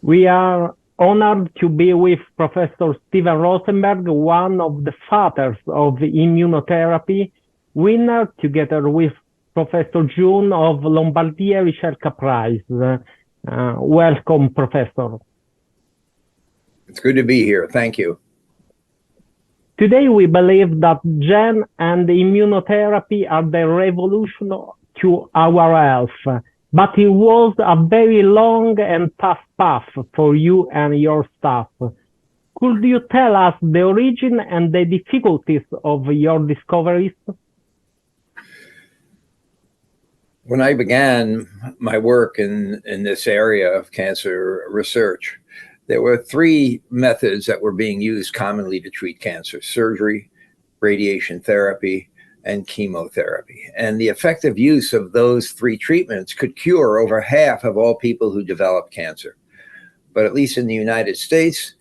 We are honored to be with Professor Steven Rosenberg, one of the fathers of immunotherapy, winner together with Professor June of Lombardia Ricerca Prize. Welcome, Professor. It's good to be here. Thank you. Today, we believe that gene and immunotherapy are the revolution to our health, but it was a very long and tough path for you and your staff. Could you tell us the origin and the difficulties of your discoveries? When I began my work in this area of cancer research, there were three methods that were being used commonly to treat cancer: surgery, radiation therapy, and chemotherapy. And the effective use of those three treatments could cure over half of all people who develop cancer. But at least in the United States,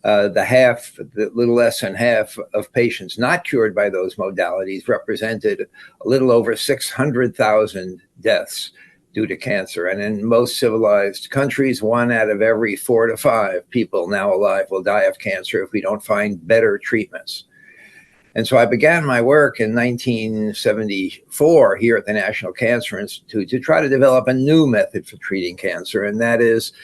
the little less than half of patients not cured by those modalities represented a little over 600,000 deaths due to cancer. And in most civilized countries, 1 out of every 4 to 5 people now alive will die of cancer if we don't find better treatments. And so I began my work in 1974 here at the National Cancer Institute to try to develop a new method for treating cancer, and that is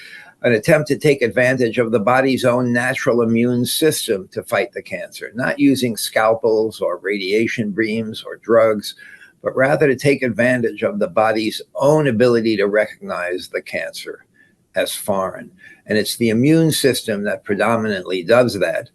an attempt to take advantage of the body's own natural immune system to fight the cancer, not using scalpels or radiation beams or drugs, but rather to take advantage of the body's own ability to recognize the cancer as foreign. And it's the immune system that predominantly does that.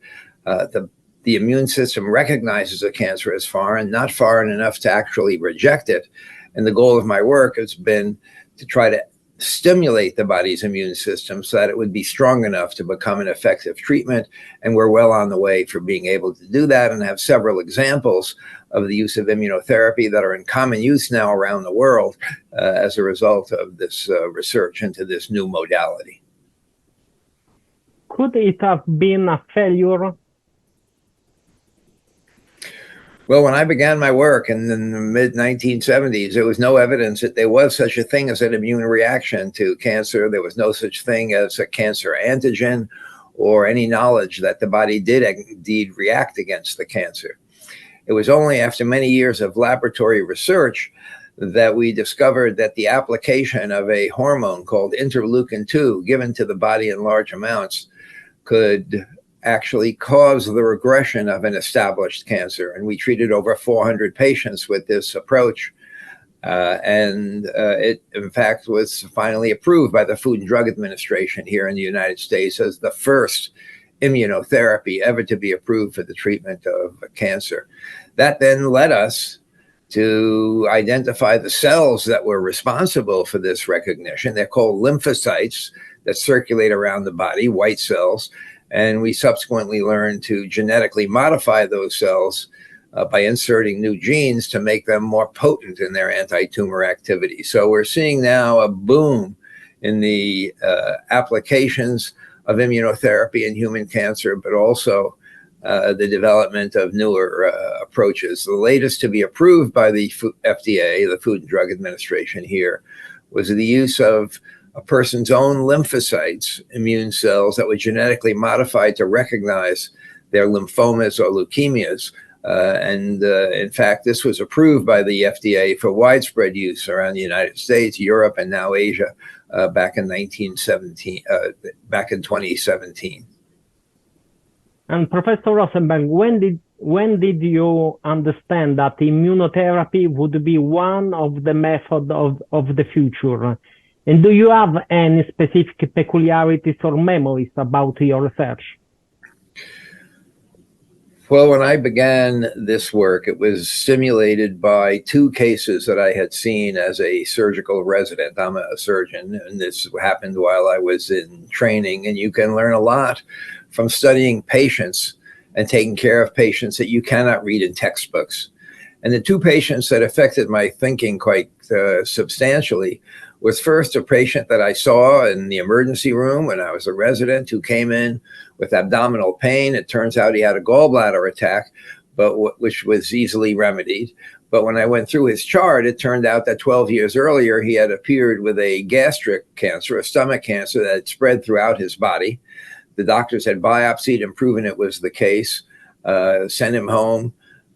The immune system recognizes a cancer as foreign, not foreign enough to actually reject it. And the goal of my work has been to try to stimulate the body's immune system so that it would be strong enough to become an effective treatment. And we're well on the way for being able to do that, and have several examples of the use of immunotherapy that are in common use now around the world as a result of this research into this new modality. Could it have been a failure? Well, when I began my work in the mid-1970s, there was no evidence that there was such a thing as an immune reaction to cancer. There was no such thing as a cancer antigen or any knowledge that the body did indeed react against the cancer. It was only after many years of laboratory research that we discovered that the application of a hormone called interleukin-2 given to the body in large amounts could actually cause the regression of an established cancer. And we treated over 400 patients with this approach. It, in fact, was finally approved by the Food and Drug Administration here in the United States as the first immunotherapy ever to be approved for the treatment of cancer. That then led us to identify the cells that were responsible for this recognition. They're called lymphocytes that circulate around the body, white cells. And we subsequently learned to genetically modify those cells by inserting new genes to make them more potent in their anti-tumor activity. So we're seeing now a boom in the applications of immunotherapy in human cancer, but also the development of newer approaches. The latest to be approved by the FDA, the Food and Drug Administration here, was the use of a person's own lymphocytes, immune cells that were genetically modified to recognize their lymphomas or leukemias. In fact, this was approved by the FDA for widespread use around the United States, Europe, and now Asia back in 2017. And Professor Rosenberg, when did you understand that immunotherapy would be one of the methods of the future? And do you have any specific peculiarities or memories about your research? Well, when I began this work, it was stimulated by 2 cases that I had seen as a surgical resident. I'm a surgeon, and this happened while I was in training. And you can learn a lot from studying patients and taking care of patients that you cannot read in textbooks. And the 2 patients that affected my thinking quite substantially was first a patient that I saw in the emergency room when I was a resident who came in with abdominal pain. It turns out he had a gallbladder attack, which was easily remedied. But when I went through his chart, it turned out that 12 years earlier, he had appeared with a gastric cancer, a stomach cancer that had spread throughout his body. The doctors had biopsied and proven it was the case, sent him home.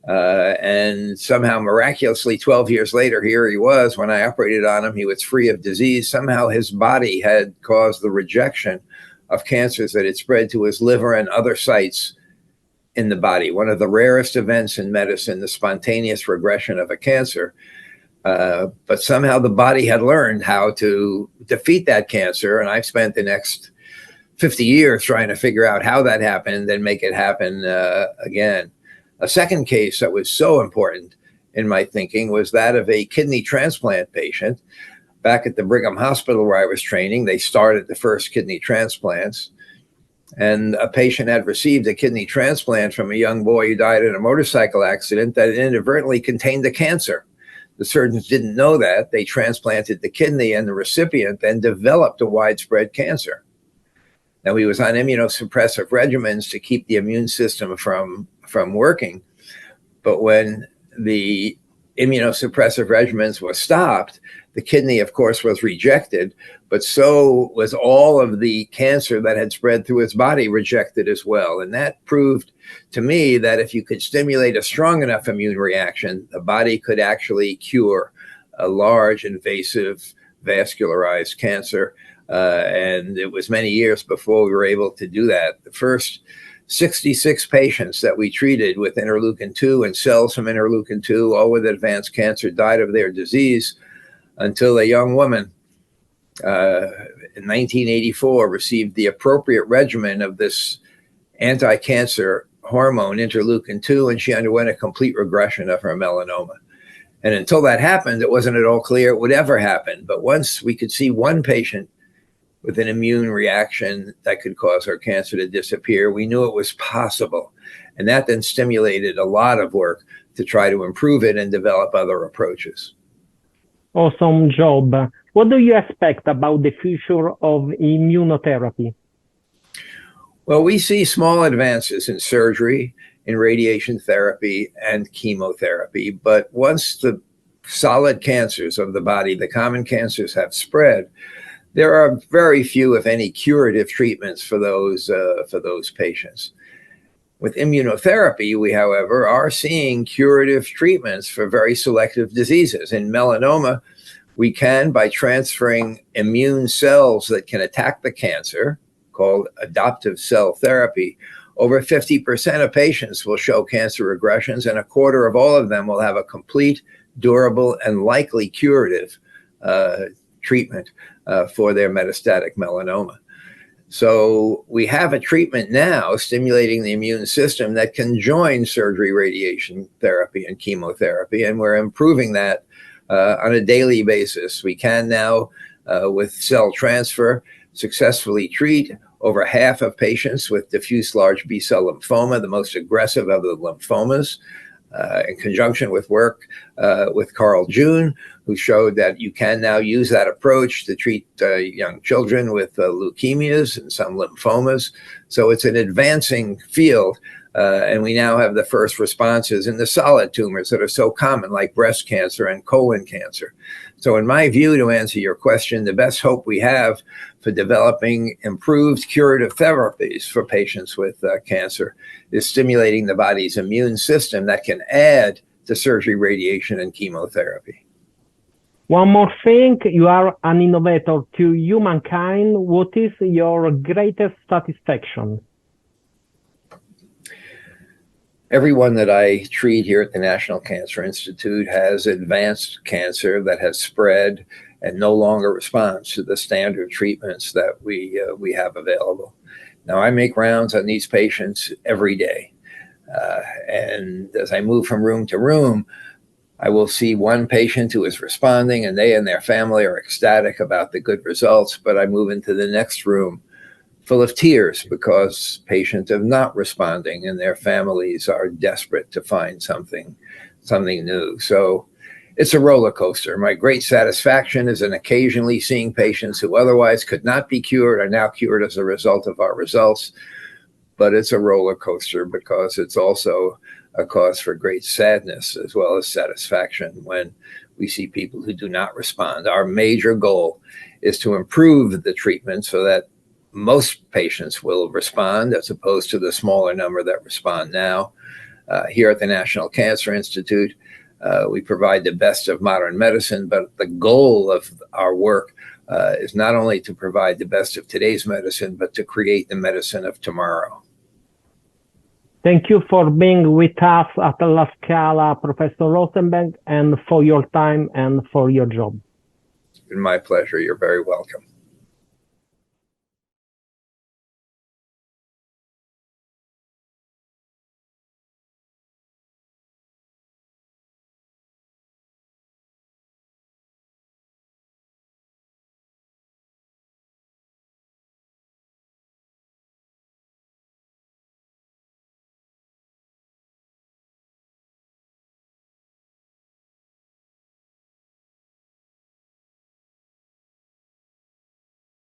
And somehow miraculously 12 years later, here he was. When I operated on him, he was free of disease. Somehow his body had caused the rejection of cancers that had spread to his liver and other sites in the body. One of the rarest events in medicine, the spontaneous regression of a cancer. But somehow the body had learned how to defeat that cancer. And I've spent the next 50 years trying to figure out how that happened and make it happen again. A second case that was so important in my thinking was that of a kidney transplant patient. Back at the Brigham Hospital where I was training, they started the first kidney transplants. And a patient had received a kidney transplant from a young boy who died in a motorcycle accident that inadvertently contained the cancer. The surgeons didn't know that. They transplanted the kidney, and the recipient then developed a widespread cancer. Now, he was on immunosuppressive regimens to keep the immune system from working. But when the immunosuppressive regimens were stopped, the kidney, of course, was rejected, but so was all of the cancer that had spread through his body rejected as well. And that proved to me that if you could stimulate a strong enough immune reaction, the body could actually cure a large, invasive, vascularized cancer. And it was many years before we were able to do that. The first 66 patients that we treated with interleukin-2 and cells from interleukin-2, all with advanced cancer, died of their disease until a young woman in 1984 received the appropriate regimen of this anti-cancer hormone, interleukin-2, and she underwent a complete regression of her melanoma. And until that happened, it wasn't at all clear it would ever happen. But once we could see one patient with an immune reaction that could cause her cancer to disappear, we knew it was possible. And that then stimulated a lot of work to try to improve it and develop other approaches. Awesome job. What do you expect about the future of immunotherapy? Well, we see small advances in surgery, in radiation therapy, and chemotherapy. But once the solid cancers of the body, the common cancers, have spread, there are very few, if any, curative treatments for those patients. With immunotherapy, we, however, are seeing curative treatments for very selective diseases. In melanoma, we can, by transferring immune cells that can attack the cancer, called adoptive cell therapy, over 50% of patients will show cancer regressions, and a quarter of all of them will have a complete, durable, and likely curative treatment for their metastatic melanoma. So we have a treatment now stimulating the immune system that can join surgery, radiation therapy, and chemotherapy, and we're improving that on a daily basis. We can now, with cell transfer, successfully treat over half of patients with diffuse large B-cell lymphoma, the most aggressive of the lymphomas, in conjunction with work with Carl June, who showed that you can now use that approach to treat young children with leukemias and some lymphomas. So it's an advancing field, and we now have the first responses in the solid tumors that are so common, like breast cancer and colon cancer. So in my view, to answer your question, the best hope we have for developing improved curative therapies for patients with cancer is stimulating the body's immune system that can add to surgery, radiation, and chemotherapy. One more thing, you are an innovator to humankind. What is your greatest satisfaction? Everyone that I treat here at the National Cancer Institute has advanced cancer that has spread and no longer responds to the standard treatments that we have available. Now, I make rounds on these patients every day. And as I move from room to room, I will see one patient who is responding, and they and their family are ecstatic about the good results. But I move into the next room full of tears because patients are not responding and their families are desperate to find something new. So it's a roller coaster. My great satisfaction is in occasionally seeing patients who otherwise could not be cured are now cured as a result of our results. But it's a roller coaster because it's also a cause for great sadness as well as satisfaction when we see people who do not respond. Our major goal is to improve the treatment so that most patients will respond as opposed to the smaller number that respond now. Here at the National Cancer Institute, we provide the best of modern medicine, but the goal of our work is not only to provide the best of today's medicine, but to create the medicine of tomorrow. Thank you for being with us at La Scala, Professor Rosenberg, and for your time and for your job. It's been my pleasure. You're very welcome.